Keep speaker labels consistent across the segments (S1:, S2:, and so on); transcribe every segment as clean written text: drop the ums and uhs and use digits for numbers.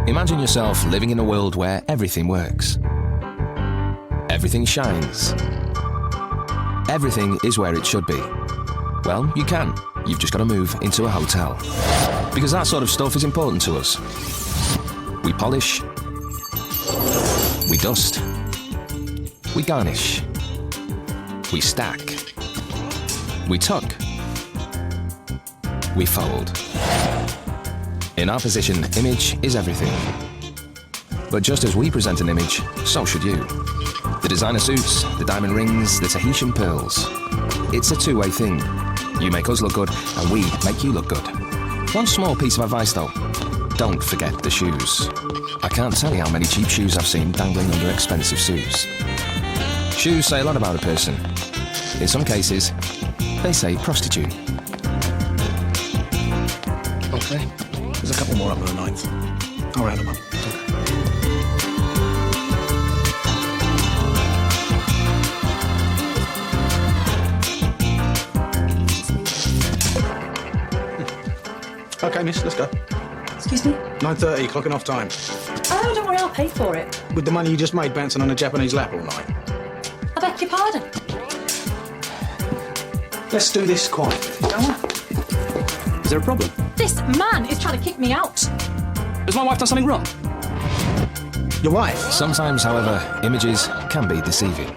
S1: Imagine yourself living in a world where everything works. Everything shines. Everything is where it should be. Well, you can. You've just got to move into a hotel. Because that sort of stuff is important to us. We polish. We dust. We garnish. We stack. We tuck. We fold. In our position, image is everything. But just as we present an image, so should you. The designer suits, the diamond rings, the Tahitian pearls. It's a two-way thing. You make us look good, and we make you look good. One small piece of advice though, don't forget the shoes. I can't tell you how many cheap shoes I've seen dangling under expensive suits. Shoes say a lot about a person. In some cases, they say prostitute.
S2: Okay. There's a couple more up on the 9th. I'll round them up. Okay, miss, let's go.
S3: Excuse me?
S2: 9:30, clocking off time.
S3: Oh, don't worry, I'll pay for it.
S2: With the money you just made bouncing on a Japanese lap all night.
S3: I beg your pardon.
S2: Let's do this quietly. Go on. Is there a problem?
S3: This man is trying to kick me out.
S2: Has my wife done something wrong? Your wife?
S1: Sometimes, however, images can be deceiving.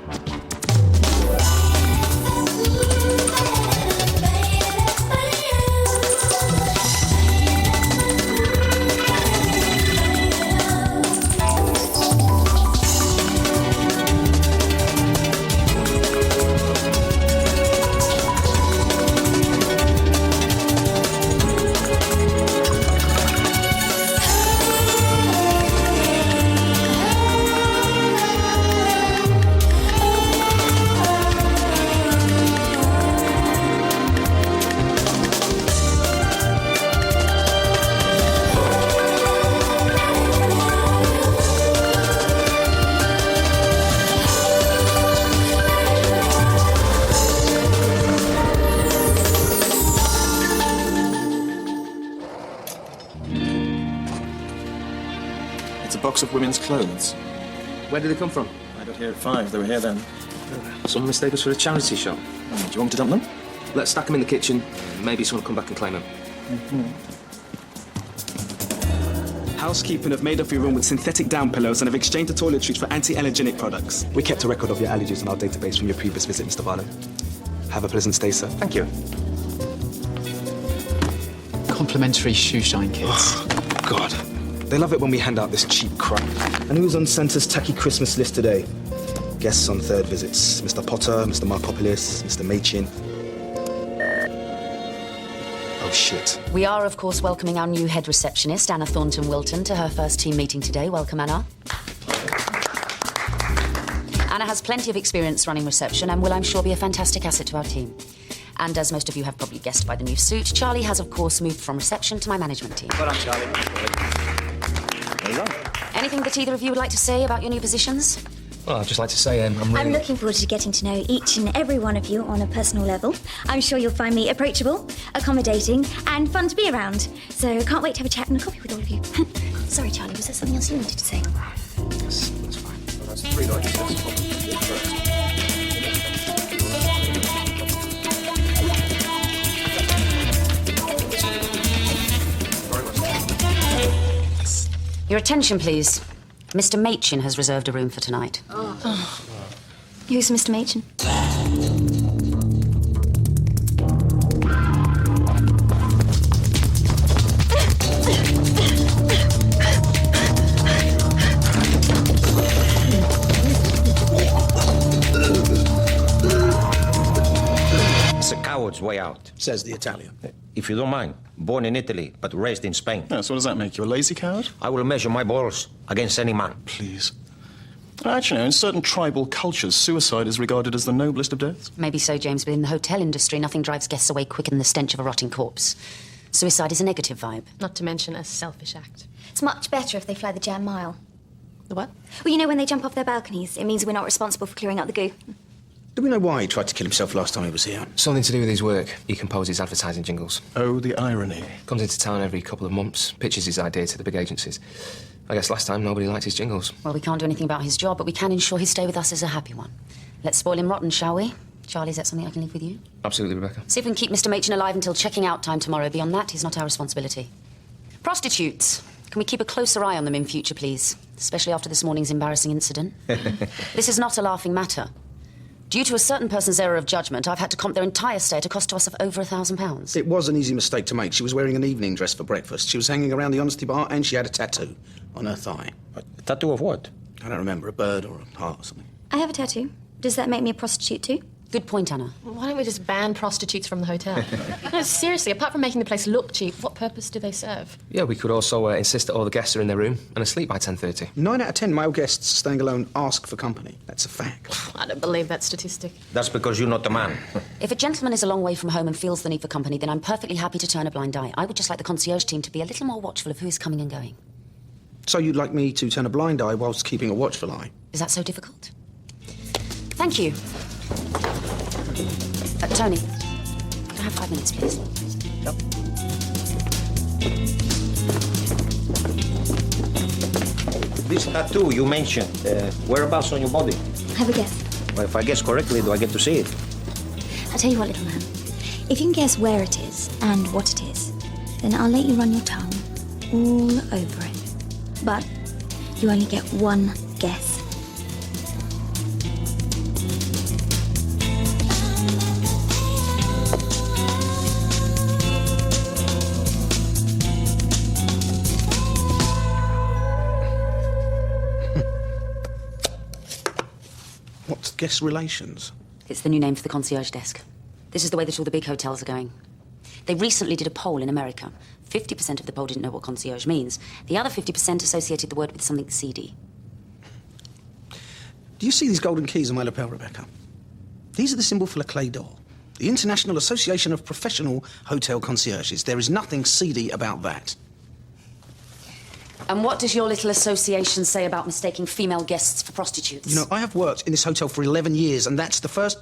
S4: Box of women's clothes.
S5: Where did they come from?
S4: I got here at 5. They were here then.
S5: Someone mistake us for a charity shop.
S4: Do you want me to dump them?
S5: Let's stack them in the kitchen. Maybe someone will come back and claim them.
S6: Housekeeping have made up your room with synthetic down pillows and have exchanged the toiletries for anti-allergenic products. We kept a record of your allergies in our database from your previous visit, Mr. Barlow. Have a pleasant stay, sir.
S4: Thank you.
S7: Complimentary shoe shine kits.
S2: Oh, God. They love it when we hand out this cheap crap. And who's on Santa's tacky Christmas list today? Guests on third visits. Mr. Potter, Mr. Markopoulos, Mr. Machin. Oh, shit.
S8: We are, of course, welcoming our new head receptionist, Anna Thornton-Wilton, to her first team meeting today. Welcome, Anna. Anna has plenty of experience running reception and will, I'm sure, be a fantastic asset to our team. And as most of you have probably guessed by the new suit, Charlie has, of course, moved from reception to my management team.
S4: Well done, Charlie. There you go.
S8: Anything that either of you would like to say about your new positions?
S5: Well, I'd just like to say
S9: I'm looking forward to getting to know each and every one of you on a personal level. I'm sure you'll find me approachable, accommodating, and fun to be around. So can't wait to have a chat and a coffee with all of you. Sorry, Charlie, was there something else you wanted to say?
S5: Yes, that's fine.
S4: Well, that's 3 nights.
S8: Your attention, please. Mr. Machin has reserved a room for tonight.
S9: Who's Mr. Machin?
S10: It's a coward's way out,
S2: says the Italian.
S10: If you don't mind, born in Italy, but raised in Spain.
S4: Yeah, so what does that make you, a lazy coward?
S10: I will measure my balls against any man.
S4: Please. Actually, in certain tribal cultures, suicide is regarded as the noblest of deaths.
S8: Maybe so, James, but in the hotel industry, nothing drives guests away quicker than the stench of a rotting corpse. Suicide is a negative vibe.
S11: Not to mention a selfish act.
S9: It's much better if they fly the jam mile.
S11: The what?
S9: Well, you know when they jump off their balconies, it means we're not responsible for clearing up the goo.
S2: Do we know why he tried to kill himself last time he was here?
S5: Something to do with his work. He composes advertising jingles.
S4: Oh, the irony.
S5: Comes into town every couple of months, pitches his idea to the big agencies. I guess last time nobody liked his jingles.
S8: Well, we can't do anything about his job, but we can ensure his stay with us is a happy one. Let's spoil him rotten, shall we? Charlie, is that something I can leave with you?
S5: Absolutely, Rebecca.
S8: See if we can keep Mr. Machin alive until checking out time tomorrow. Beyond that, he's not our responsibility. Prostitutes. Can we keep a closer eye on them in future, please? Especially after this morning's embarrassing incident. This is not a laughing matter. Due to a certain person's error of judgment, I've had to comp their entire stay at a cost to us of over £1,000.
S2: It was an easy mistake to make. She was wearing an evening dress for breakfast. She was hanging around the Honesty Bar and she had a tattoo on her thigh.
S10: A tattoo of what?
S2: I don't remember, a bird or a heart or something.
S9: I have a tattoo. Does that make me a prostitute too?
S8: Good point, Anna.
S11: Why don't we just ban prostitutes from the hotel? No, seriously, apart from making the place look cheap, what purpose do they serve?
S5: Yeah, we could also insist that all the guests are in their room and asleep by 10:30.
S2: 9 out of 10 male guests staying alone ask for company. That's a fact.
S11: I don't believe that statistic.
S10: That's because you're not the man.
S8: If a gentleman is a long way from home and feels the need for company, then I'm perfectly happy to turn a blind eye. I would just like the concierge team to be a little more watchful of who is coming and going.
S2: So you'd like me to turn a blind eye whilst keeping a watchful eye?
S8: Is that so difficult? Thank you. Tony, can I have 5 minutes, please?
S2: Yep.
S10: This tattoo you mentioned, whereabouts on your body?
S9: Have a guess.
S10: Well, if I guess correctly, do I get to see it?
S9: I'll tell you what, little man. If you can guess where it is and what it is, then I'll let you run your tongue all over it. But you only get one guess.
S2: What's guest relations?
S8: It's the new name for the concierge desk. This is the way that all the big hotels are going. They recently did a poll in America. 50% of the poll didn't know what concierge means. The other 50% associated the word with something seedy.
S2: Do you see these golden keys on my lapel, Rebecca? These are the symbol for Le Clé d'Or, the International Association of Professional Hotel Concierges. There is nothing seedy about that.
S8: And what does your little association say about mistaking female guests for prostitutes?
S2: You know, I have worked in this hotel for 11 years, and that's the first...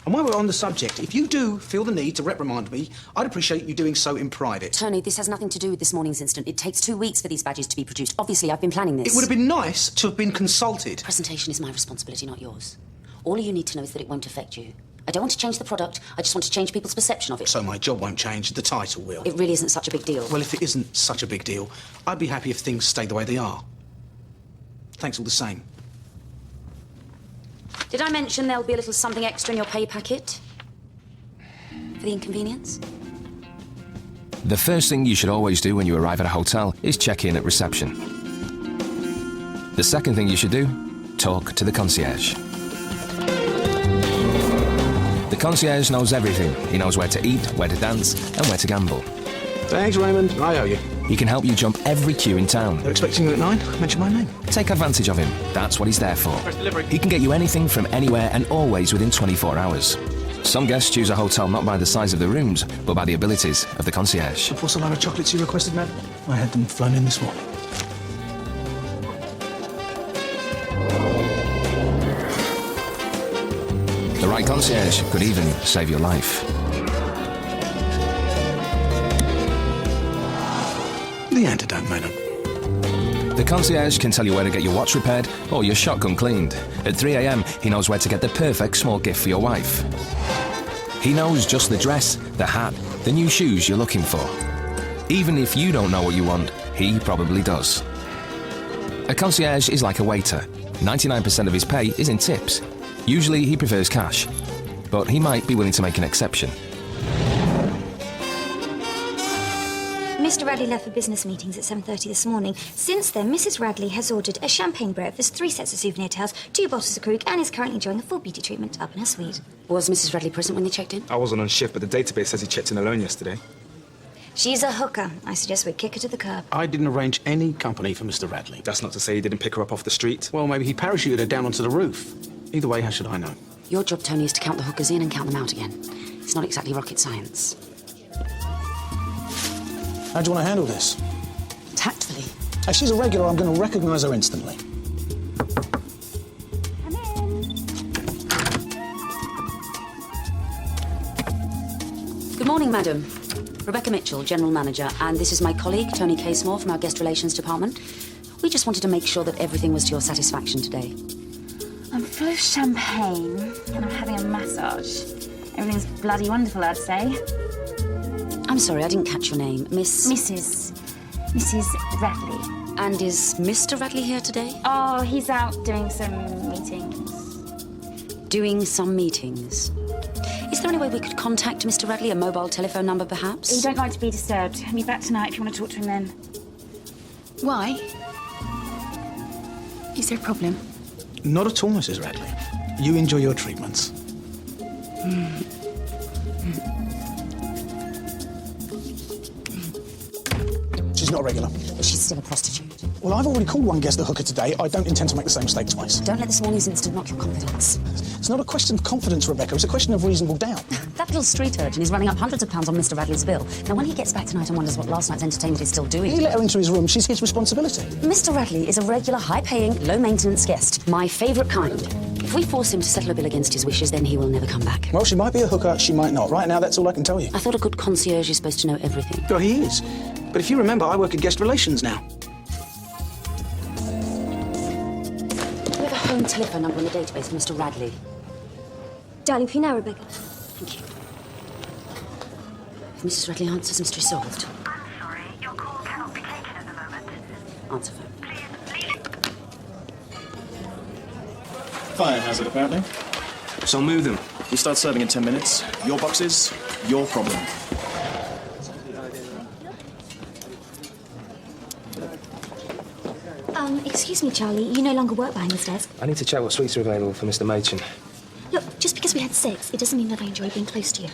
S2: And while we're on the subject, if you do feel the need to reprimand me, I'd appreciate you doing so in private.
S8: Tony, this has nothing to do with this morning's incident. It takes 2 weeks for these badges to be produced. Obviously, I've been planning this.
S2: It would have been nice to have been consulted.
S8: Presentation is my responsibility, not yours. All you need to know is that it won't affect you. I don't want to change the product. I just want to change people's perception of it.
S2: So my job won't change, the title will.
S8: It really isn't such a big deal.
S2: Well, if it isn't such a big deal, I'd be happy if things stay the way they are. Thanks all the same.
S8: Did I mention there'll be a little something extra in your pay packet? For the inconvenience?
S1: The first thing you should always do when you arrive at a hotel is check in at reception. The second thing you should do, talk to the concierge. The concierge knows everything. He knows where to eat, where to dance, and where to gamble.
S2: Thanks, Raymond. I owe you.
S1: He can help you jump every queue in town.
S2: They're expecting you at 9. Mention my name.
S1: Take advantage of him. That's what he's there for. He can get you anything from anywhere and always within 24 hours. Some guests choose a hotel not by the size of the rooms, but by the abilities of the concierge.
S2: What's the line of chocolates you requested, man? I had them flown in this morning.
S1: The right concierge could even save your life.
S2: The antidote, madam.
S1: The concierge can tell you where to get your watch repaired or your shotgun cleaned. At 3 a.m, he knows where to get the perfect small gift for your wife. He knows just the dress, the hat, the new shoes you're looking for. Even if you don't know what you want, he probably does. A concierge is like a waiter. 99% of his pay is in tips. Usually he prefers cash, but he might be willing to make an exception.
S9: Mr. Radley left for business meetings at 7:30 this morning. Since then, Mrs. Radley has ordered a champagne breakfast, 3 sets of souvenir towels, 2 bottles of Krug, and is currently enjoying a full beauty treatment up in her suite.
S8: Was Mrs. Radley present when they checked in?
S6: I wasn't on shift, but the database says he checked in alone yesterday.
S9: She's a hooker. I suggest we kick her to the curb.
S2: I didn't arrange any company for Mr. Radley.
S6: That's not to say he didn't pick her up off the street.
S2: Well, maybe he parachuted her down onto the roof. Either way, how should I know?
S8: Your job, Tony, is to count the hookers in and count them out again. It's not exactly rocket science.
S2: How do you want to handle this?
S8: Tactfully.
S2: If she's a regular, I'm going to recognise her instantly.
S9: Come in.
S8: Morning, madam. Rebecca Mitchell, General Manager, and this is my colleague, Tony Casemore, from our Guest Relations Department. We just wanted to make sure that everything was to your satisfaction today.
S9: I'm full of champagne and I'm having a massage. Everything's bloody wonderful, I'd say.
S8: I'm sorry, I didn't catch your name.
S9: Mrs. Radley.
S8: And is Mr. Radley here today?
S9: Oh, he's out doing some meetings.
S8: Doing some meetings. Is there any way we could contact Mr. Radley? A mobile telephone number, perhaps?
S9: You don't like to be disturbed. He'll be back tonight if you want to talk to him then.
S11: Why? Is there a problem?
S6: Not at all, Mrs. Radley. You enjoy your treatments. She's not a regular.
S8: But she's still a prostitute.
S6: Well, I've already called one guest a hooker today. I don't intend to make the same mistake twice.
S8: Don't let this morning's incident knock your confidence.
S6: It's not a question of confidence, Rebecca. It's a question of reasonable doubt.
S8: That little street urchin is running up hundreds of pounds on Mr. Radley's bill. Now, when he gets back tonight and wonders what last night's entertainment is still doing...
S6: He let her into his room. She's his responsibility.
S8: Mr. Radley is a regular, high-paying, low-maintenance guest. My favourite kind. If we force him to settle a bill against his wishes, then he will never come back.
S6: Well, she might be a hooker, she might not. Right now, that's all I can tell you.
S8: I thought a good concierge is supposed to know everything.
S6: Well, he is. But if you remember, I work at Guest Relations now.
S8: We have a home telephone number in the database for Mr. Radley.
S9: Darling, for you now, Rebecca.
S8: Thank you. If Mrs. Radley answers, mystery solved.
S12: I'm sorry, your call cannot be taken at the moment.
S8: Answer phone.
S4: Fire hazard, apparently.
S2: So move them.
S4: We start serving in 10 minutes. Your boxes, your problem.
S9: Excuse me, Charlie. You no longer work behind this desk.
S5: I need to check what suites are available for Mr. Machin.
S9: Look, just because we had sex, it doesn't mean that I enjoy being close to you.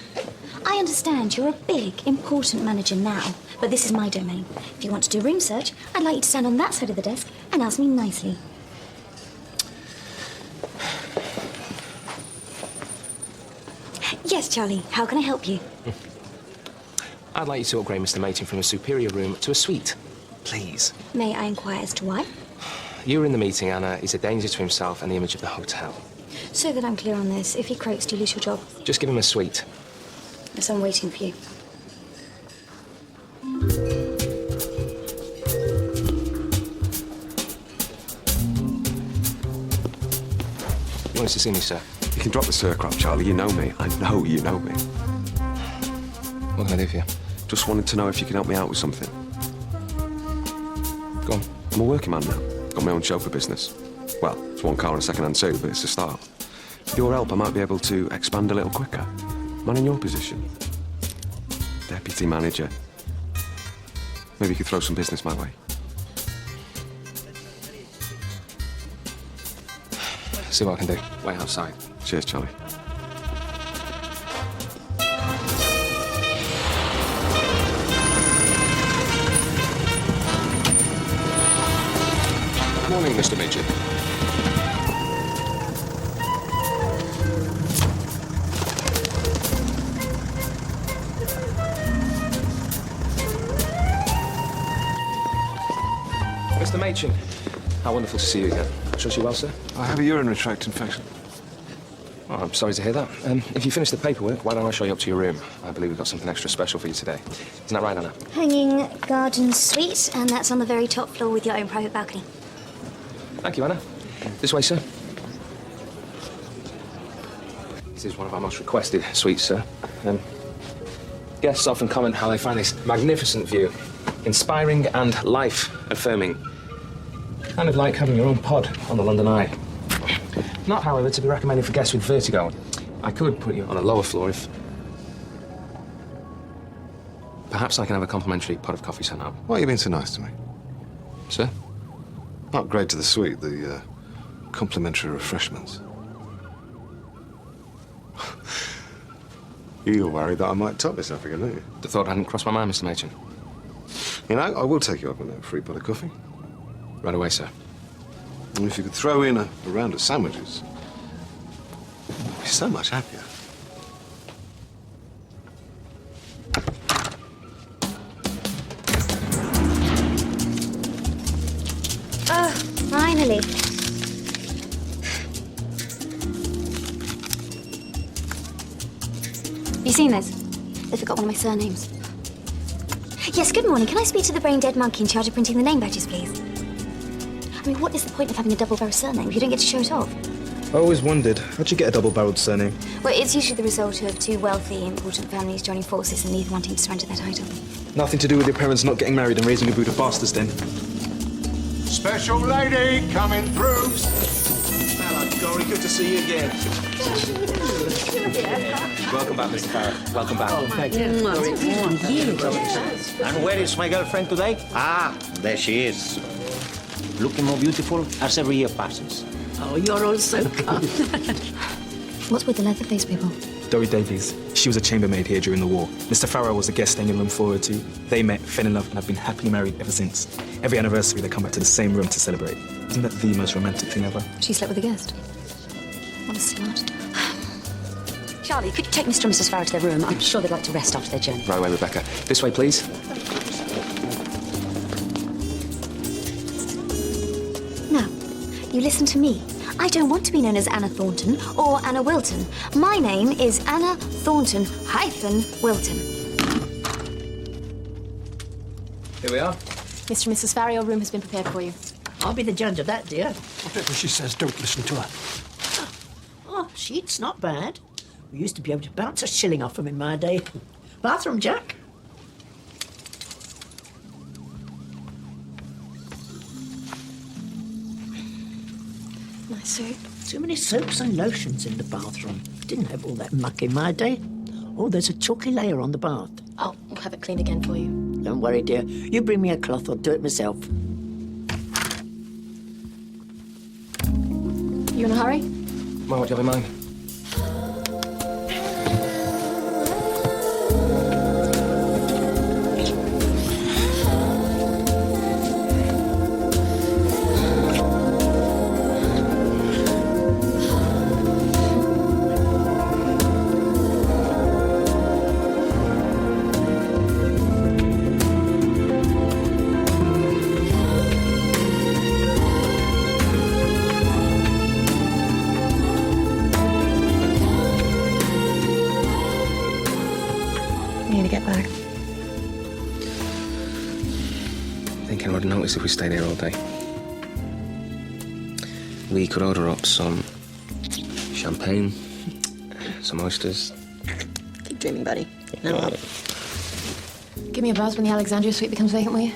S9: I understand you're a big, important manager now, but this is my domain. If you want to do room search, I'd like you to stand on that side of the desk and ask me nicely. Yes, Charlie. How can I help you?
S5: I'd like you to upgrade Mr. Machin from a superior room to a suite. Please.
S9: May I inquire as to why?
S5: You were in the meeting, Anna. He's a danger to himself and the image of the hotel.
S9: So that I'm clear on this, if he croaks, do you lose your job?
S5: Just give him a suite.
S9: Yes, I'm waiting for you.
S5: You wanted to see me, sir?
S13: You can drop the sir crap, Charlie. You know me. I know you know me.
S5: What can I do for you?
S13: Just wanted to know if you can help me out with something.
S5: Go on.
S13: I'm a working man now. Got my own chauffeur business. Well, it's one car and a second-hand suit, but it's a start. With your help, I might be able to expand a little quicker. Man in your position. Deputy manager. Maybe you could throw some business my way.
S5: See what I can do. Wait outside.
S13: Cheers, Charlie.
S5: Morning, Mr. Machin. Mr. Machin, how wonderful to see you again. Trust you well, sir?
S13: I have a urinary tract infection.
S5: Oh, I'm sorry to hear that. If you finish the paperwork, why don't I show you up to your room? I believe we've got something extra special for you today. Isn't that right, Anna?
S9: Hanging garden suite, and that's on the very top floor with your own private balcony.
S5: Thank you, Anna. This way, sir. This is one of our most requested suites, sir. Guests often comment how they find this magnificent view inspiring and life-affirming. Kind of like having your own pod on the London Eye. Not, however, to be recommended for guests with vertigo. I could put you on a lower floor if... Perhaps I can have a complimentary pot of coffee sent out.
S13: Why are you being so nice to me?
S5: Sir?
S13: Upgrade to the suite, the complimentary refreshments. You're worried that I might top this up again, aren't you?
S5: The thought hadn't crossed my mind, Mr. Machin.
S13: You know, I will take you up on a free pot of coffee.
S5: Right away, sir.
S13: And if you could throw in a round of sandwiches, I'd be so much happier.
S9: Oh, finally. You seen this? They forgot one of my surnames. Yes, good morning. Can I speak to the brain-dead monkey in charge of printing the name badges, please? I mean, what is the point of having a double-barreled surname if you don't get to show it off?
S2: I always wondered, how'd you get a double-barreled surname?
S9: Well, it's usually the result of two wealthy, important families joining forces and neither wanting to surrender their title.
S2: Nothing to do with your parents not getting married and raising a brood of bastards, then?
S14: Special lady coming through.
S10: Hello, Dory. Good to see you again.
S5: Welcome back, Mr. Farrah. Welcome back.
S10: Oh, thank you. And where is my girlfriend today? Ah, there she is. Looking more beautiful as every year passes.
S15: Oh, you're all so kind.
S9: What's with the leather-faced people?
S2: Dory Davies. She was a chambermaid here during the war. Mr. Farrah was a guest staying in room 402. They met, fell in love, and have been happily married ever since. Every anniversary, they come back to the same room to celebrate. Isn't that the most romantic thing ever?
S9: She slept with a guest. What a slut. Charlie, could you take Mr. and Mrs. Farrah to their room? I'm sure they'd like to rest after their journey.
S1: Right away, Rebecca. This way, please.
S9: Now, you listen to me. I don't want to be known as Anna Thornton or Anna Wilton. My name is Anna Thornton-Wilton.
S5: Here we are.
S11: Mr. and Mrs. Farrah, your room has been prepared for you.
S15: I'll be the judge of that, dear.
S14: Whatever she says, don't listen to her.
S15: Oh, she's not bad. We used to be able to bounce a shilling off them in my day. Bathroom, Jack?
S11: Nice soup.
S15: Too many soaps and lotions in the bathroom. Didn't have all that muck in my day. Oh, there's a chalky layer on the bath.
S11: Oh, we'll have it cleaned again for you.
S15: Don't worry, dear. You bring me a cloth, I'll do it myself.
S11: You in a hurry?
S5: Well, what do you have in mind?
S1: Thinking I would notice if we stayed here all day. We could order up some champagne, some oysters.
S11: Keep dreaming, buddy. No. Give me a buzz when the Alexandria suite becomes vacant, will you?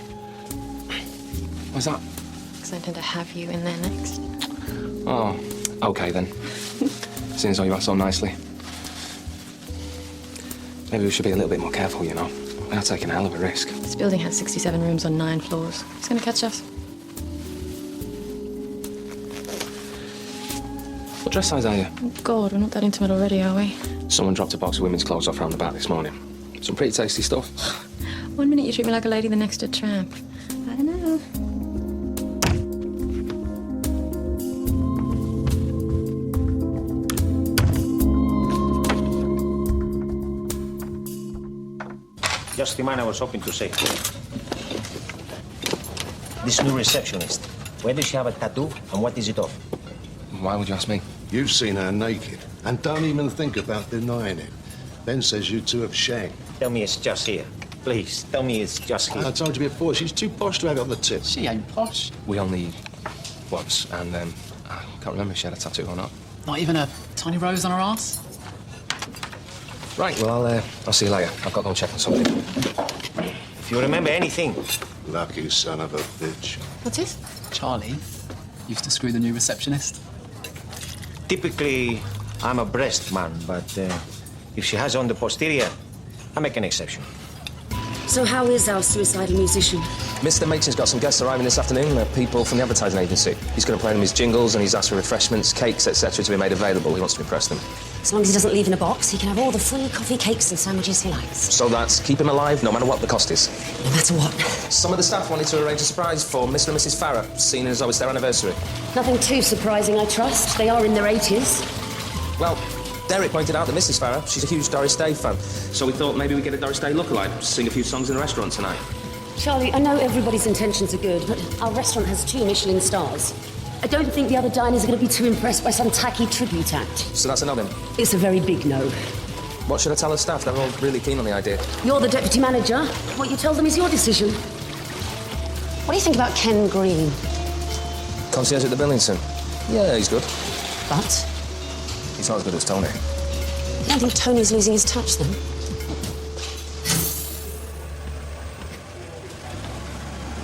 S1: What's that?
S11: Because I intend to have you in there next.
S1: Oh, okay then. Seeing as though you asked so nicely. Maybe we should be a little bit more careful, you know. We are taking a hell of a risk.
S11: This building has 67 rooms on 9 floors. It's going to catch us.
S1: What dress size are you?
S11: Oh, God, we're not that intimate already, are we?
S1: Someone dropped a box of women's clothes off round the back this morning. Some pretty tasty stuff.
S11: 1 minute you treat me like a lady, the next a tramp. I don't know.
S10: Just the man I was hoping to say. This new receptionist, where does she have a tattoo and what is it of?
S1: Why would you ask me?
S14: You've seen her naked, and don't even think about denying it. Ben says you two have shagged.
S10: Tell me it's just here. Please, tell me it's just here.
S14: I told you before, she's too posh to have it on the tip.
S7: She ain't posh.
S1: We only once, and I can't remember if she had a tattoo or not.
S7: Not even a tiny rose on her arse?
S1: Right, well, I'll see you later. I've got to go and check on something.
S10: If you remember anything.
S14: Lucky son of a bitch.
S11: What's this?
S7: Charlie used to screw the new receptionist.
S10: Typically, I'm a breast man, but if she has on the posterior, I make an exception.
S8: So how is our suicidal musician?
S1: Mr. Machin's got some guests arriving this afternoon. They're people from the advertising agency. He's going to play them his jingles, and he's asked for refreshments, cakes, etc. to be made available. He wants to impress them.
S8: As long as he doesn't leave in a box, he can have all the free coffee, cakes and sandwiches he likes.
S1: So that's keep him alive, no matter what the cost is.
S8: No matter what.
S1: Some of the staff wanted to arrange a surprise for Mr. and Mrs. Farrah, seeing as though it's their anniversary.
S8: Nothing too surprising, I trust. They are in their 80s.
S1: Well, Derek pointed out that Mrs. Farrah, she's a huge Doris Day fan. So we thought maybe we'd get a Doris Day lookalike, sing a few songs in the restaurant tonight.
S8: Charlie, I know everybody's intentions are good, but our restaurant has 2 Michelin stars. I don't think the other diners are going to be too impressed by some tacky tribute act.
S1: So that's a no then?
S8: It's a very big no.
S5: What should I tell the staff? They're all really keen on the idea.
S8: You're the deputy manager. What you tell them is your decision. What do you think about Ken Green?
S5: Concierge at the Billington? Yeah, he's good.
S8: But?
S5: He's not as good as Tony.
S8: You don't think Tony's losing his touch, then?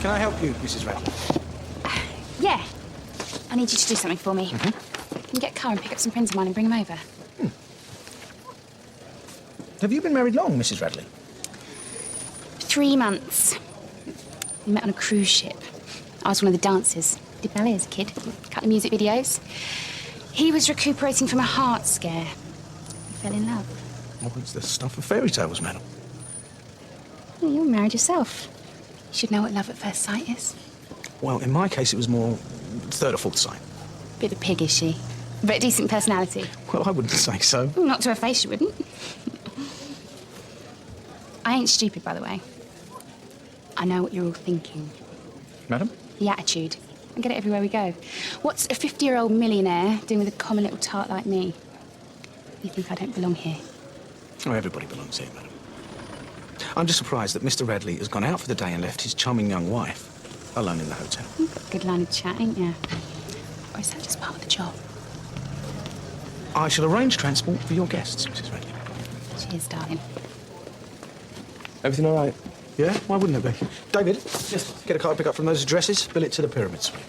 S6: Can I help you, Mrs. Radley?
S16: Yeah. I need you to do something for me. Can you get a car and pick up some friends of mine and bring them over?
S6: Have you been married long, Mrs. Radley?
S16: 3 months. We met on a cruise ship. I was one of the dancers. Did ballet as a kid. Cut the music videos. He was recuperating from a heart scare. We fell in love.
S6: Oh, it's the stuff of fairy tales, madam.
S16: Well, you're married yourself. You should know what love at first sight is.
S6: Well, in my case, it was more third or fourth sight.
S16: Bit of a pig, is she? But decent personality.
S6: Well, I wouldn't say so.
S16: Not to her face, she wouldn't. I ain't stupid, by the way. I know what you're all thinking.
S6: Madam?
S16: The attitude. I get it everywhere we go. What's a 50-year-old millionaire doing with a common little tart like me? You think I don't belong here?
S6: Oh, everybody belongs here, madam. I'm just surprised that Mr. Radley has gone out for the day and left his charming young wife alone in the hotel.
S16: Good line of chat, ain't ya? Or is that just part of the job?
S6: I shall arrange transport for your guests, Mrs. Radley.
S16: Cheers, darling.
S5: Everything all right?
S6: Yeah, why wouldn't it be? David, yes. Get a car to pick up from those addresses, bill it to the Pyramid Suite.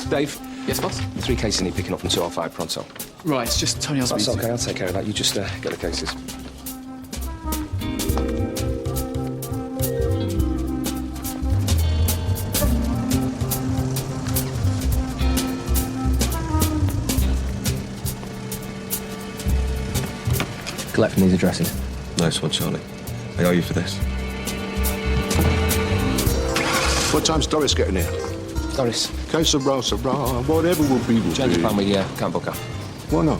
S5: Dave?
S7: Yes, boss?
S5: 3 cases need picking up from 205 pronto.
S7: Right, it's just Tony Osmond.
S5: That's okay, I'll take care of that. You just get the cases. Collect from these addresses.
S13: Nice one, Charlie. I owe you for this.
S14: What time's Doris getting here?
S5: Doris?
S14: Case of rah, whatever will be, will
S5: Change
S14: be.
S5: of plan, we can't book her.
S14: Why not?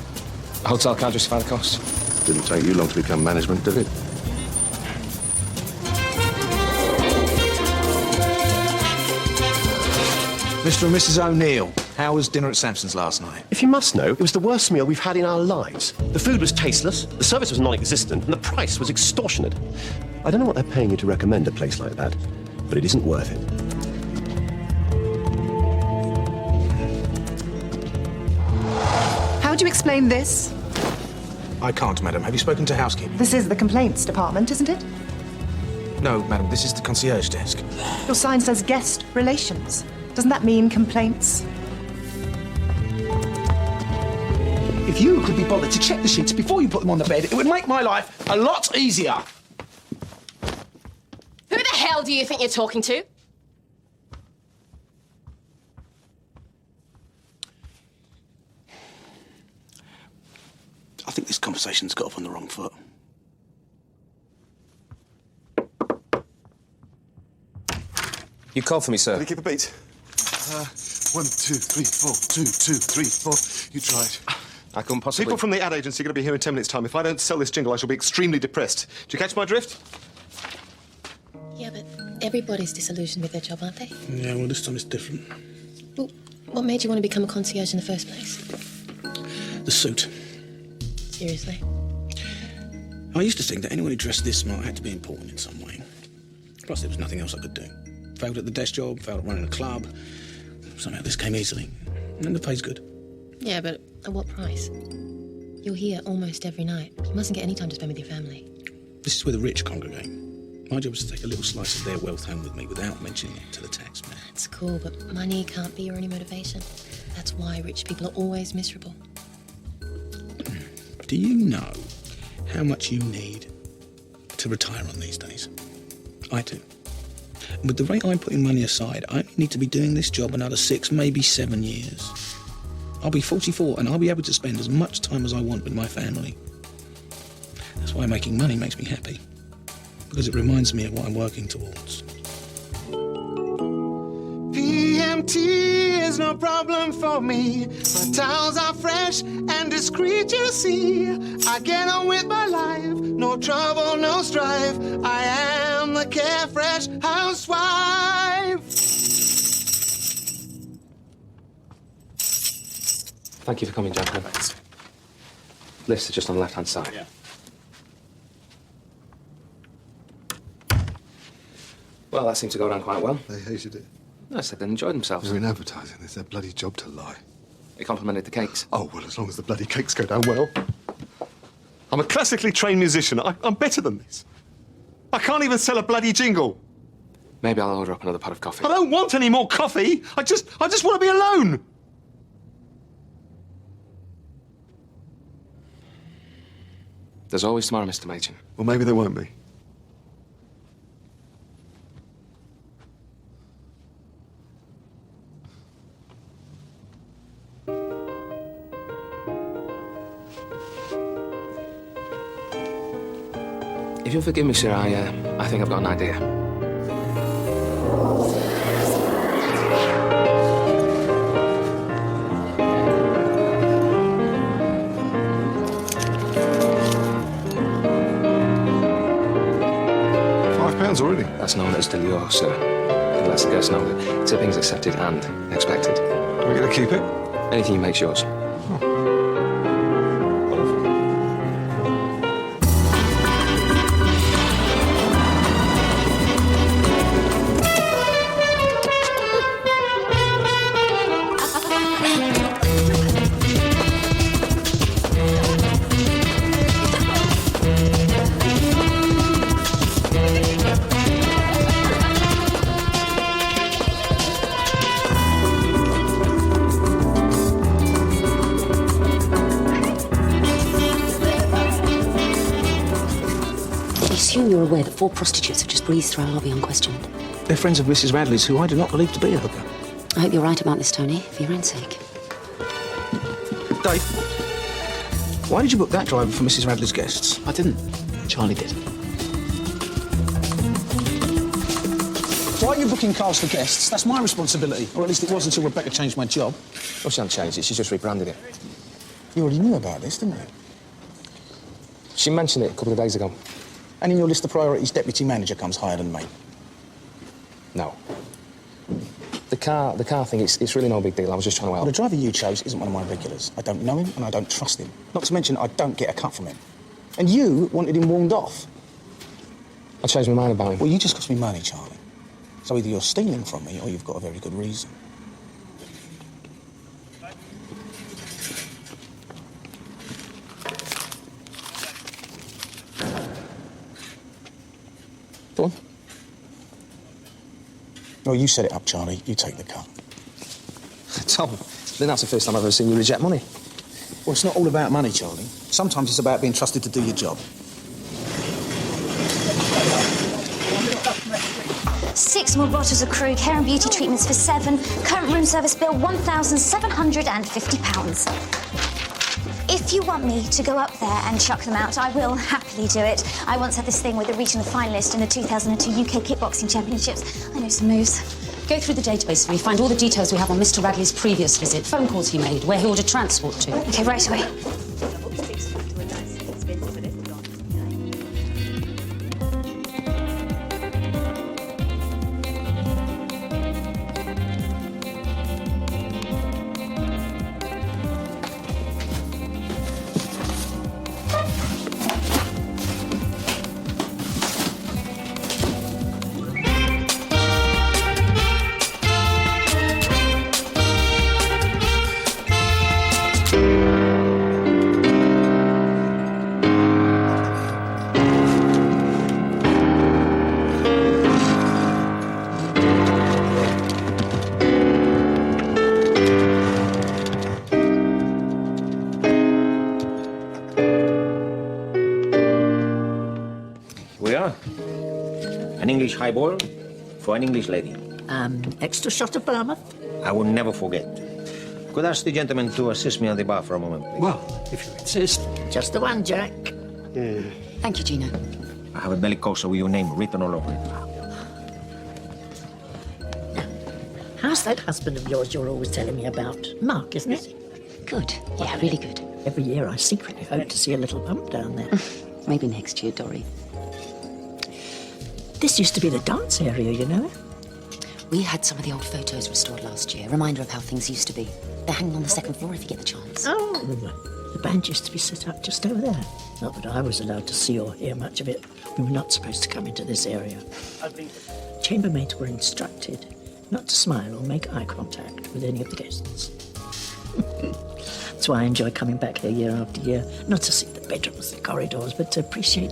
S5: A hotel can't justify the cost.
S14: Didn't take you long to become management, did it?
S6: Mr. and Mrs. O'Neill, how was dinner at Sampson's last night?
S17: If you must know, it was the worst meal we've had in our lives. The food was tasteless, the service was non-existent, and the price was extortionate. I don't know what they're paying you to recommend a place like that, but it isn't worth it.
S18: How do you explain this?
S6: I can't, madam. Have you spoken to housekeeping?
S18: This is the complaints department, isn't it?
S6: No, madam. This is the concierge desk.
S18: Your sign says guest relations. Doesn't that mean complaints?
S6: If you could be bothered to check the sheets before you put them on the bed, it would make my life a lot easier.
S11: Who the hell do you think you're talking to?
S6: I think this conversation's got off on the wrong foot.
S5: You called for me, sir.
S14: Can you keep a beat? 1, 2, 3, 4. 2, 2, 3, 4. You tried.
S5: I couldn't possibly...
S17: People from the ad agency are going to be here in 10 minutes' time. If I don't sell this jingle, I shall be extremely depressed. Do you catch my drift?
S11: Yeah, but everybody's disillusioned with their job, aren't they?
S6: Yeah, well, this time it's different.
S11: Well, what made you want to become a concierge in the first place?
S6: The suit.
S11: Seriously?
S6: I used to think that anyone who dressed this smart had to be important in some way. Plus, there was nothing else I could do. Failed at the desk job, failed at running a club. Somehow this came easily. And the pay's good.
S11: Yeah, but at what price? You're here almost every night. You mustn't get any time to spend with your family.
S6: This is where the rich congregate. My job is to take a little slice of their wealth home with me without mentioning it to the taxman.
S11: It's cool, but money can't be your only motivation. That's why rich people are always miserable.
S6: Do you know how much you need to retire on these days? I do. And with the rate I'm putting money aside, I only need to be doing this job another 6, maybe 7 years. I'll be 44 and I'll be able to spend as much time as I want with my family. That's why making money makes me happy. Because it reminds me of what I'm working towards.
S19: PMT is no problem for me. My towels are fresh and discreet, you see. I get on with my life, no trouble, no strife. I am the carefresh housewife.
S5: Thank you for coming, gentlemen. Lifts are just on the left-hand side.
S7: Yeah.
S5: Well, that seemed to go down quite well.
S14: They hated it.
S5: I said they enjoyed themselves.
S14: They're in advertising. It's their bloody job to lie.
S5: They complimented the cakes.
S14: Oh, well, as long as the bloody cakes go down well. I'm a classically trained musician. I'm better than this. I can't even sell a bloody jingle.
S5: Maybe I'll order up another pot of coffee.
S14: I don't want any more coffee. I just want to be alone.
S5: There's always tomorrow, Mr. Machin.
S14: Well, maybe there won't be.
S5: If you'll forgive me, sir, I think I've got an idea.
S14: £5 already?
S5: That's known as delure, sir. It lets the guests know that tipping's accepted and expected.
S14: Are we going to keep it?
S5: Anything you make's yours.
S8: You're aware that 4 prostitutes have just breezed through our lobby unquestioned.
S6: They're friends of Mrs. Radley's, who I do not believe to be a hooker.
S8: I hope you're right about this, Tony, for your own sake.
S6: Dave, why did you book that driver for Mrs. Radley's guests?
S7: I didn't. Charlie did.
S6: Why are you booking cars for guests? That's my responsibility. Or at least it was until Rebecca changed my job.
S5: Oh, she hasn't changed it. She's just rebranded it.
S6: You already knew about this, didn't you?
S5: She mentioned it a couple of days ago.
S6: And in your list of priorities, deputy manager comes higher than me.
S5: No. The car thing, it's really no big deal. I was just trying to help.
S6: Well, the driver you chose isn't one of my regulars. I don't know him and I don't trust him. Not to mention, I don't get a cut from him. And you wanted him warned off.
S5: I changed my mind about him.
S6: Well, you just cost me money, Charlie. So either you're stealing from me or you've got a very good reason.
S5: Go on.
S6: Oh, you set it up, Charlie. You take the cut.
S5: Tom, then that's the first time I've ever seen you reject money.
S6: Well, it's not all about money, Charlie. Sometimes it's about being trusted to do your job.
S9: 6 more bottles of Krug, hair and beauty treatments for 7. Current room service bill, £1,750. If you want me to go up there and chuck them out, I will happily do it. I once had this thing with a regional finalist in the 2002 UK Kickboxing Championships. I know some moves.
S8: Go through the database for me, find all the details we have on Mr. Radley's previous visit, phone calls he made, where he ordered transport to.
S9: OK, right away.
S10: Highball for an English lady.
S15: Extra shot of Plymouth?
S10: I will never forget. Could I ask the gentleman to assist me on the bar for a moment, please?
S15: Well, if you insist. Just the one, Jack.
S8: Thank you, Gino.
S10: I have a bellicosa with your name written all over it.
S15: How's that husband of yours you're always telling me about? Mark, isn't it?
S8: Good. Yeah, really good.
S15: Every year I secretly hope to see a little bump down there.
S8: Maybe next year, Dory.
S15: This used to be the dance area, you know.
S8: We had some of the old photos restored last year. Reminder of how things used to be. They're hanging on the second floor if you get the chance.
S15: Oh, The band used to be set up just over there. Not that I was allowed to see or hear much of it. We were not supposed to come into this area. Chambermaids were instructed not to smile or make eye contact with any of the guests. That's why I enjoy coming back here year after year. Not to see the bedrooms, the corridors, but to appreciate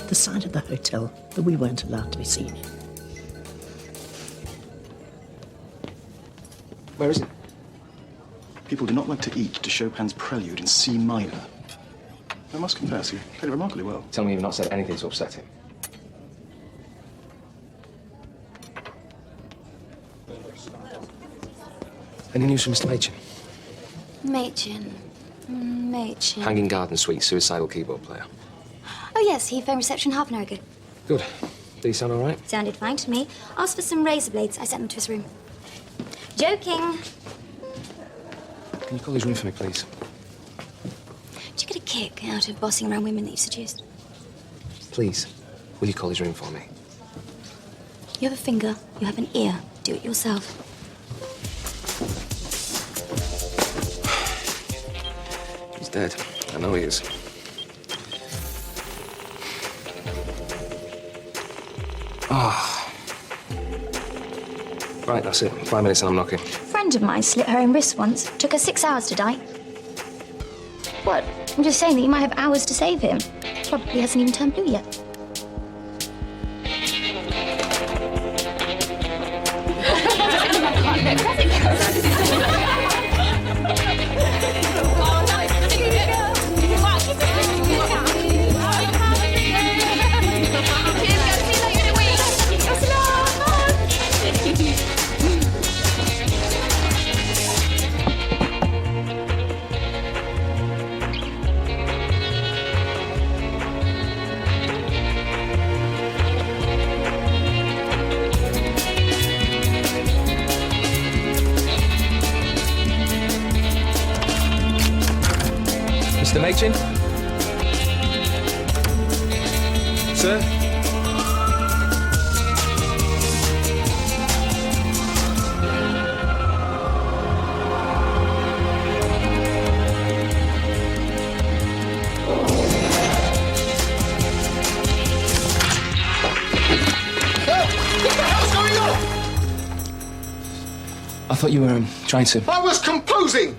S15: the side of the hotel that we weren't allowed to be seen in.
S5: Where is it?
S4: People do not like to eat to Chopin's Prelude in C minor. I must confess, you played it remarkably well.
S5: Tell me you've not said anything to upset him. Any news from Mr. Machin?
S9: Machin.
S5: Hanging Garden Suite, suicidal keyboard player.
S9: Oh, yes, he phoned reception half an hour ago.
S5: Good. Did he sound all right?
S9: Sounded fine to me. Asked for some razor blades. I sent them to his room. Joking.
S5: Can you call his room for me, please?
S9: Do you get a kick out of bossing around women that you've seduced?
S5: Please, will you call his room for me?
S9: You have a finger, you have an ear. Do it yourself.
S5: He's dead. I know he is. Ah. Right, that's it. 5 minutes and I'm knocking.
S9: A friend of mine slit her own wrist once. Took her 6 hours to die. What? I'm just saying that you might have hours to save him. Probably hasn't even turned blue yet.
S5: Mr. Machin? Sir? I thought you were trying to...
S14: I was composing!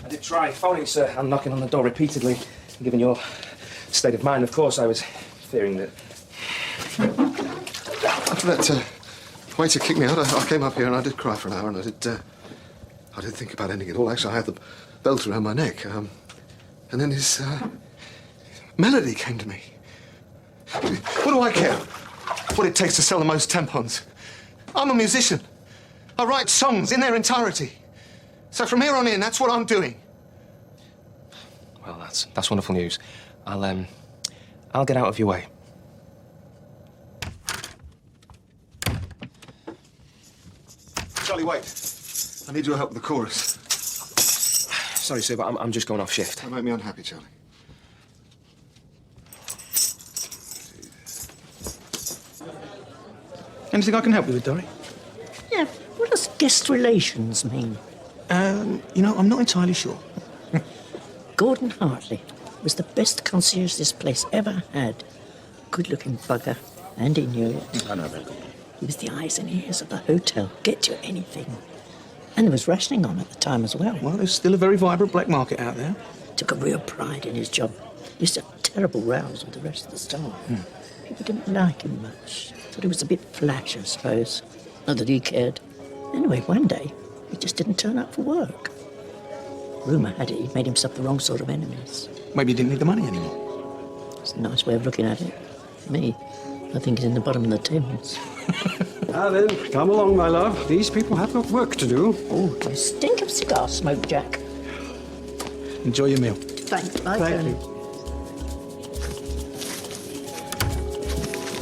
S5: I did try phoning, sir, and knocking on the door repeatedly. Given your state of mind, of course, I was fearing that...
S14: After that waiter kicked me out, I came up here and I did cry for an hour, and I did think about ending it all. Actually, I had the belt around my neck. And then his melody came to me. What do I care what it takes to sell the most tampons? I'm a musician. I write songs in their entirety. So from here on in, that's what I'm doing.
S5: Well, that's wonderful news. I'll get out of your way.
S14: Charlie, wait. I need your help with the chorus.
S5: Sorry, sir, but I'm just going off shift.
S14: Don't make me unhappy, Charlie.
S6: Anything I can help you with, Dory?
S15: Yeah, what does guest relations mean?
S6: You know, I'm not entirely sure.
S15: Gordon Hartley was the best concierge this place ever had. Good-looking bugger, and he knew it.
S6: I know that.
S15: He was the eyes and ears of the hotel. Get you anything. And there was rationing on at the time as well.
S6: Well, there's still a very vibrant black market out there.
S15: Took a real pride in his job. Used to have terrible rows with the rest of the staff. People didn't like him much. Thought he was a bit flash, I suppose. Not that he cared. Anyway, one day, he just didn't turn up for work. Rumour had it he made himself the wrong sort of enemies.
S6: Maybe he didn't need the money anymore.
S15: It's a nice way of looking at it. Me, I think he's in the bottom of the Thames.
S20: Now then, come along, my love. These people have got work to do.
S15: Oh, you stink of cigar smoke, Jack.
S6: Enjoy your meal.
S15: Thanks, bye,
S20: Thank
S15: Tony.
S20: you.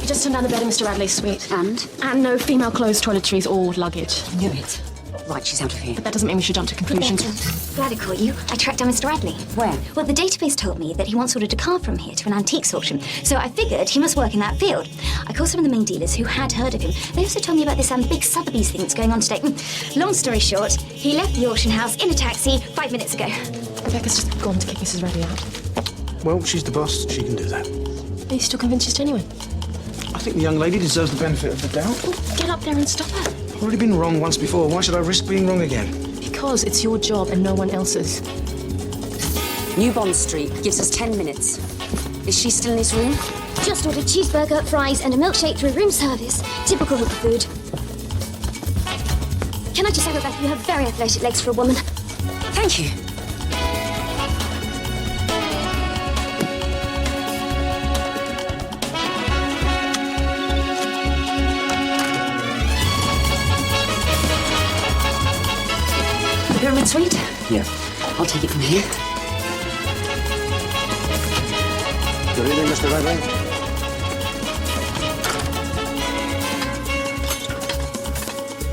S11: You just turned down the bed in Mr. Radley's suite.
S8: And?
S11: And no female clothes, toiletries, or luggage.
S15: Knew it.
S8: Right, she's out of here.
S11: But that doesn't mean we should jump to conclusions.
S9: Glad I caught you. I tracked down Mr. Radley.
S8: Where?
S9: Well, the database told me that he once ordered a car from here to an antiques auction, so I figured he must work in that field. I called some of the main dealers who had heard of him. They also told me about this big Sotheby's thing that's going on today. Long story short, he left the auction house in a taxi 5 minutes ago.
S11: Rebecca's just gone to kick Mrs. Reddy out.
S6: Well, she's the boss. She can do that.
S11: Are you still convinced she's genuine?
S6: I think the young lady deserves the benefit of the doubt.
S11: Well, get up there and stop her.
S6: I've already been wrong once before. Why should I risk being wrong again?
S11: Because it's your job and no one else's.
S8: New Bond Street gives us 10 minutes. Is she still in this room?
S9: Just ordered cheeseburger, fries, and a milkshake through room service. Typical hooker food. Can I just say, Rebecca, you have very athletic legs for a woman.
S8: Thank you. The Pyramid Suite?
S10: Yeah.
S8: I'll take it from here.
S10: Good evening, Mr. Radley.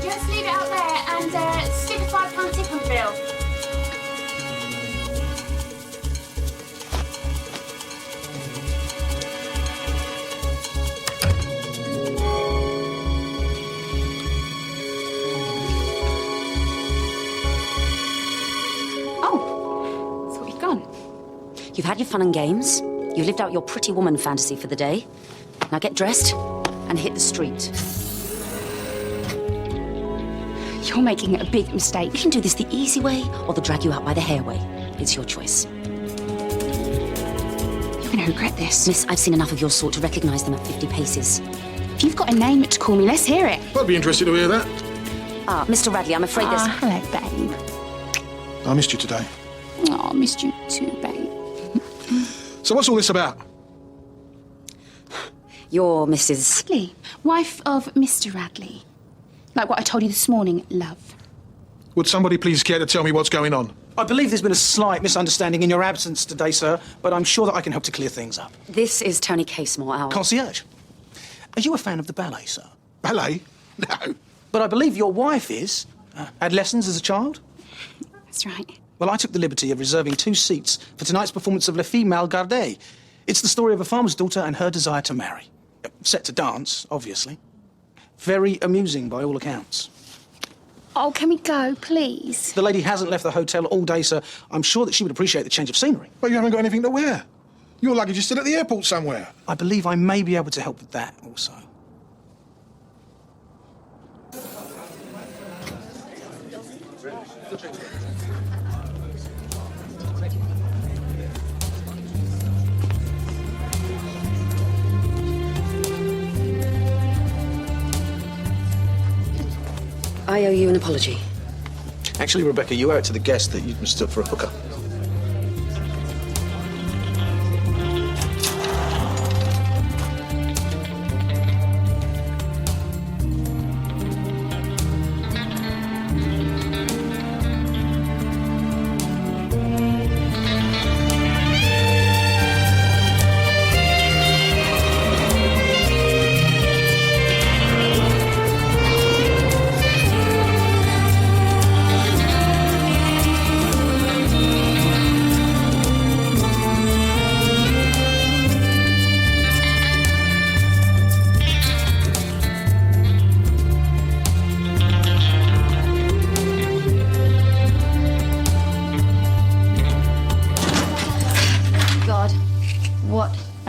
S16: Just leave it out there and stick a £5 tip on the bill.
S8: Oh, thought you'd gone. You've had your fun and games. You've lived out your pretty woman fantasy for the day. Now get dressed and hit the street.
S16: You're making a big mistake.
S8: You can do this the easy way or the drag you out by the hair way. It's your choice.
S16: You're going to regret this.
S8: Miss, I've seen enough of your sort to recognise them at 50 paces.
S16: If you've got a name to call me, let's hear it.
S14: I'd be interested to hear that.
S8: Ah, Mr. Radley, I'm afraid there's...
S16: hello, babe.
S14: I missed you today.
S16: Oh, I missed you too, babe.
S14: So what's all this about?
S8: You're Mrs...
S16: Radley, wife of Mr. Radley. Like what I told you this morning, love.
S14: Would somebody please care to tell me what's going on?
S6: I believe there's been a slight misunderstanding in your absence today, sir, but I'm sure that I can help to clear things up.
S8: This is Tony Casemore, our...
S6: Concierge. Are you a fan of the ballet, sir?
S14: Ballet? No.
S6: But I believe your wife is. Had lessons as a child?
S16: That's right.
S6: Well, I took the liberty of reserving 2 seats for tonight's performance of Les Filles Mal Gardées. It's the story of a farmer's daughter and her desire to marry. Set to dance, obviously. Very amusing by all accounts.
S16: Oh, can we go, please?
S6: The lady hasn't left the hotel all day, sir. I'm sure that she would appreciate the change of scenery.
S14: But you haven't got anything to wear. Your luggage is still at the airport somewhere.
S6: I believe I may be able to help with that also.
S8: I owe you an apology.
S6: Actually, Rebecca, you owe it to the guest that you'd mistook for a hooker.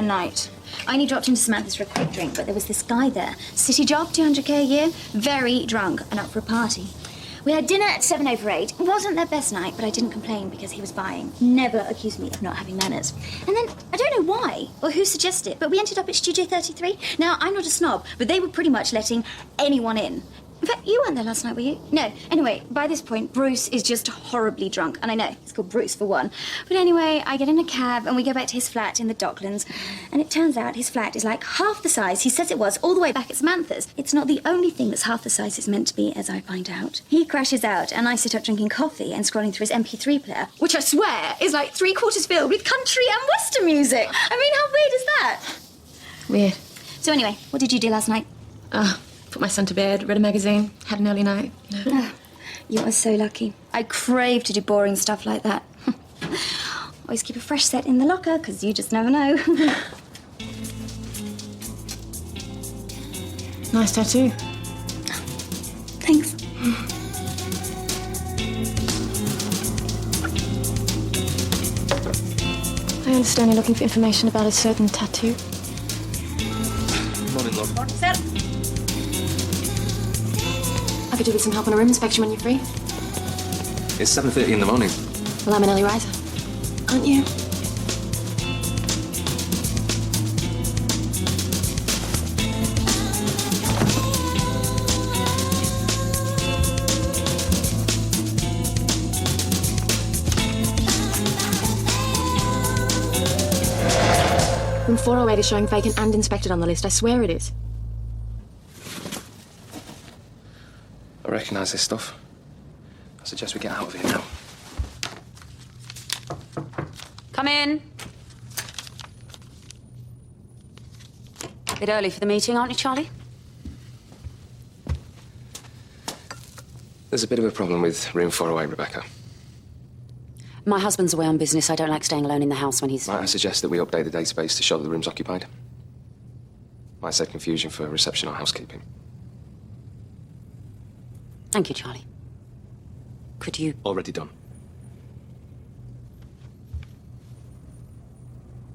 S9: night. I only dropped into Samantha's for a quick drink, but there was this guy there. City job, 200k a year, very drunk and up for a party. We had dinner at 7 over 8. It wasn't their best night, but I didn't complain because he was buying. Never accused me of not having manners. And then, I don't know why or who suggested it, but we ended up at Studio 33. Now, I'm not a snob, but they were pretty much letting anyone in. In fact, you weren't there last night, were you? No. Anyway, by this point, Bruce is just horribly drunk. And I know, he's called Bruce for one. But anyway, I get in a cab and we go back to his flat in the Docklands. And it turns out his flat is like half the size he says it was all the way back at Samantha's. It's not the only thing that's half the size it's meant to be, as I find out. He crashes out and I sit up drinking coffee and scrolling through his MP3 player, which I swear is like 3/4 filled with country and western music. I mean, how weird is that?
S11: Weird.
S9: So anyway, what did you do last night?
S11: Put my son to bed, read a magazine, had an early night.
S9: You are so lucky. I crave to do boring stuff like that. Always keep a fresh set in the locker, because you just never know.
S11: Nice tattoo.
S9: Thanks.
S11: I understand you're looking for information about a certain tattoo.
S5: Morning, Lord.
S9: Morning, sir.
S11: I could do with some help on a room inspection when you're free.
S5: It's 7:30 in the morning.
S11: Well, I'm an early riser. Aren't you? Room 408 is showing vacant and inspected on the list. I swear it is.
S5: I recognise this stuff. I suggest we get out of here now.
S8: Come in. Bit early for the meeting, aren't you, Charlie?
S5: There's a bit of a problem with room 408, Rebecca.
S8: My husband's away on business. I don't like staying alone in the house when he's...
S5: Might I suggest that we update the database to show that the room's occupied? Might save confusion for reception or housekeeping.
S8: Thank you, Charlie. Could you...
S5: Already done.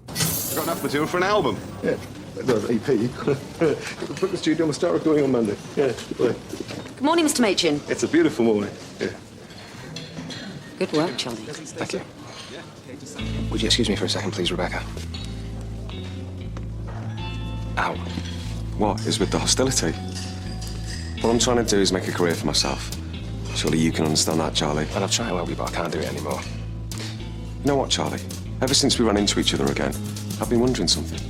S14: I've got enough material for an album. Yeah, well, EP. Book the studio and we'll start recording on Monday. Yeah, good.
S8: Good morning, Mr. Machin.
S14: It's a beautiful morning. Yeah.
S8: Good work, Charlie.
S5: Thank you. Would you excuse me for a second, please, Rebecca? Ow.
S13: What is with the hostility? What I'm trying to do is make a career for myself. Surely you can understand that, Charlie.
S5: And I've tried to help you, but I can't do it anymore.
S13: You know what, Charlie? Ever since we ran into each other again, I've been wondering something.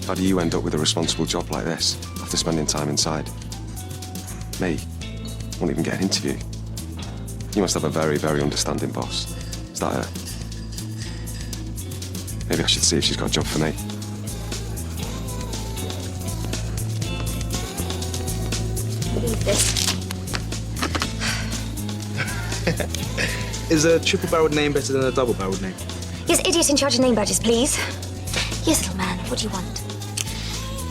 S13: How do you end up with a responsible job like this after spending time inside? Me? Won't even get an interview. You must have a very, very understanding boss. Is that her? Maybe I should see if she's got a job for me.
S9: Leave this.
S2: Is a triple-barreled name better than a double-barreled name?
S9: Yes, idiot in charge of name badges, please. Yes, little man, what do you want?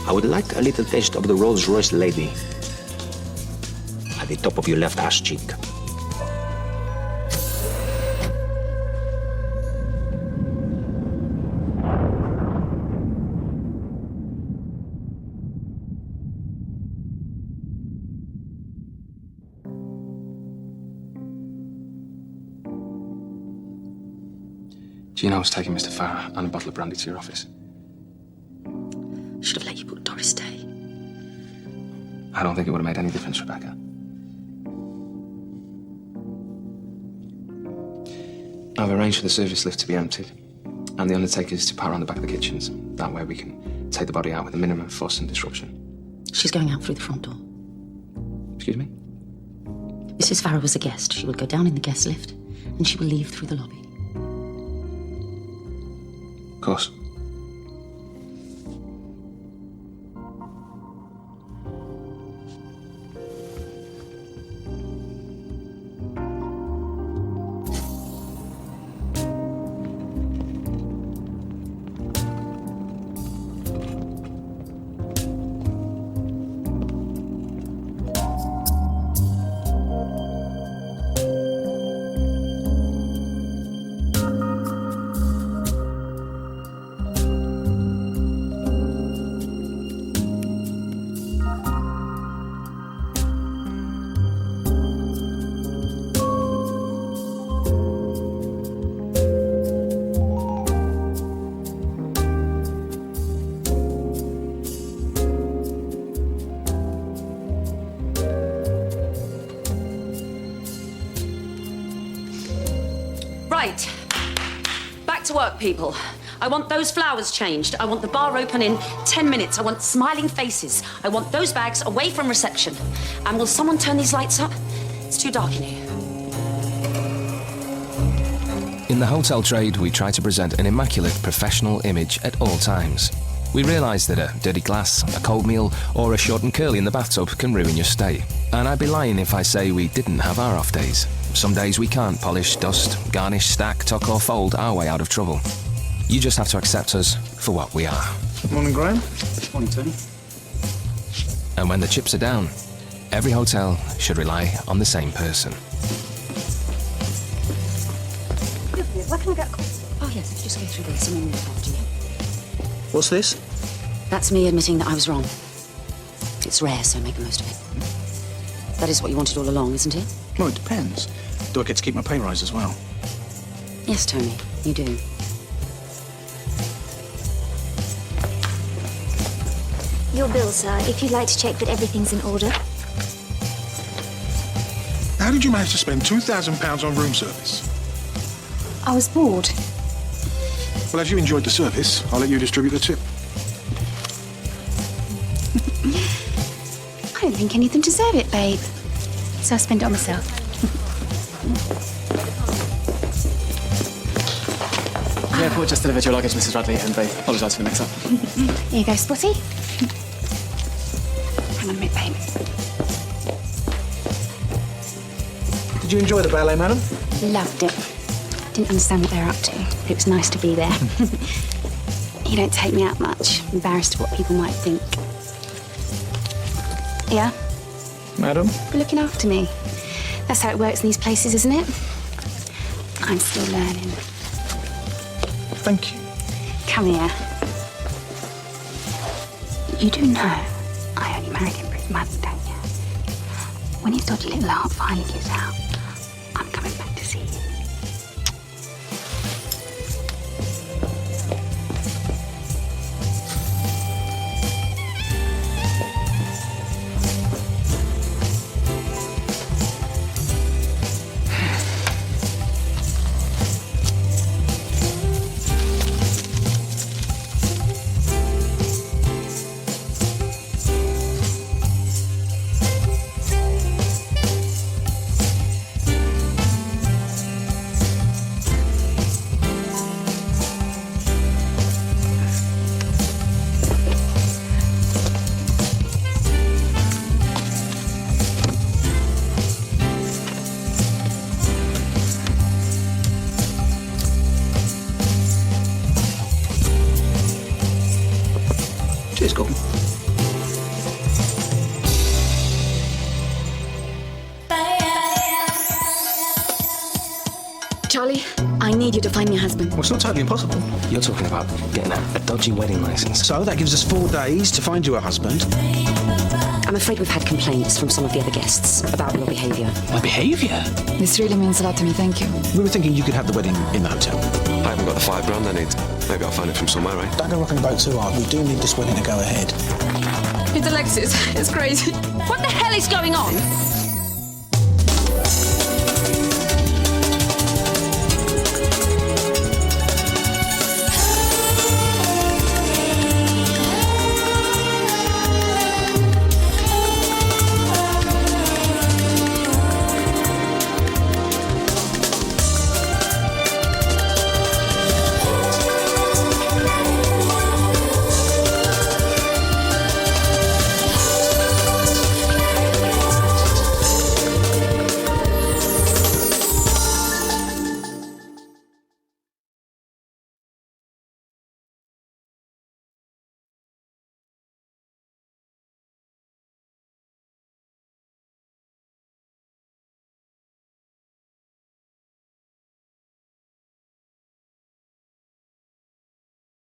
S10: I would like a little taste of the Rolls-Royce lady. At the top of your left ass cheek.
S5: Gino's taking Mr. Farrer and a bottle of brandy to your office.
S8: Should have let you put Doris Day.
S5: I don't think it would have made any difference, Rebecca. I've arranged for the service lift to be emptied and the undertakers to power on the back of the kitchens. That way we can take the body out with a minimum of fuss and disruption.
S8: She's going out through the front door.
S5: Excuse me?
S8: Mrs. Farrer was a guest. She will go down in the guest lift and she will leave through the lobby.
S5: Of course.
S8: Right. Back to work, people. I want those flowers changed. I want the bar open in 10 minutes. I want smiling faces. I want those bags away from reception. And will someone turn these lights up? It's too dark in here.
S1: In the hotel trade, we try to present an immaculate professional image at all times. We realise that a dirty glass, a cold meal, or a short and curly in the bathtub can ruin your stay. And I'd be lying if I say we didn't have our off days. Some days we can't polish, dust, garnish, stack, tuck or fold our way out of trouble. You just have to accept us for what we are.
S2: Morning, Graham. Morning, Tony.
S1: And when the chips are down, every hotel should rely on the same person.
S8: Where can I get a coffee? Oh, yes, if you just go through this and then we'll look after you.
S6: What's this?
S8: That's me admitting that I was wrong. It's rare, so make the most of it. That is what you wanted all along, isn't it?
S2: Well, it depends. Do I get to keep my pay rise as well?
S8: Yes, Tony, you do.
S9: Your bill, sir, if you'd like to check that everything's in order.
S21: How did you manage to spend £2,000 on room service?
S16: I was bored.
S21: Well, as you enjoyed the service, I'll let you distribute the tip.
S16: I don't think any of them deserve it, babe. So I spent it on myself.
S7: The airport just delivered your luggage, Mrs. Radley, and they apologise for the mix-up.
S16: Here you go, Spotty. Hang on a minute, babe.
S2: Did you enjoy the ballet, madam?
S16: Loved it. Didn't understand what they were up to, but it was nice to be there. You don't take me out much. Embarrassed of what people might think. Yeah?
S2: Madam?
S16: You're looking after me. That's how it works in these places, isn't it? I'm still learning.
S2: Thank you.
S16: Come here. You do know I only married him for his money, don't you? When his dodgy little heart finally gives out, I'm coming back to see you.
S2: Cheers, Gordon.
S8: Charlie, I need you to find me a husband.
S6: Well, it's not totally impossible.
S1: You're talking about getting a dodgy wedding license.
S6: So that gives us 4 days to find you a husband.
S8: I'm afraid we've had complaints from some of the other guests about your behaviour.
S6: My behaviour?
S22: This really means a lot to me, thank you.
S6: We were thinking you could have the wedding in the hotel.
S13: I haven't got the £5 I need. Maybe I'll find it from somewhere, eh?
S6: Don't go rocking the boat too hard. We do need this wedding to go ahead.
S22: It's Alexis. It's crazy.
S8: What the hell is going on?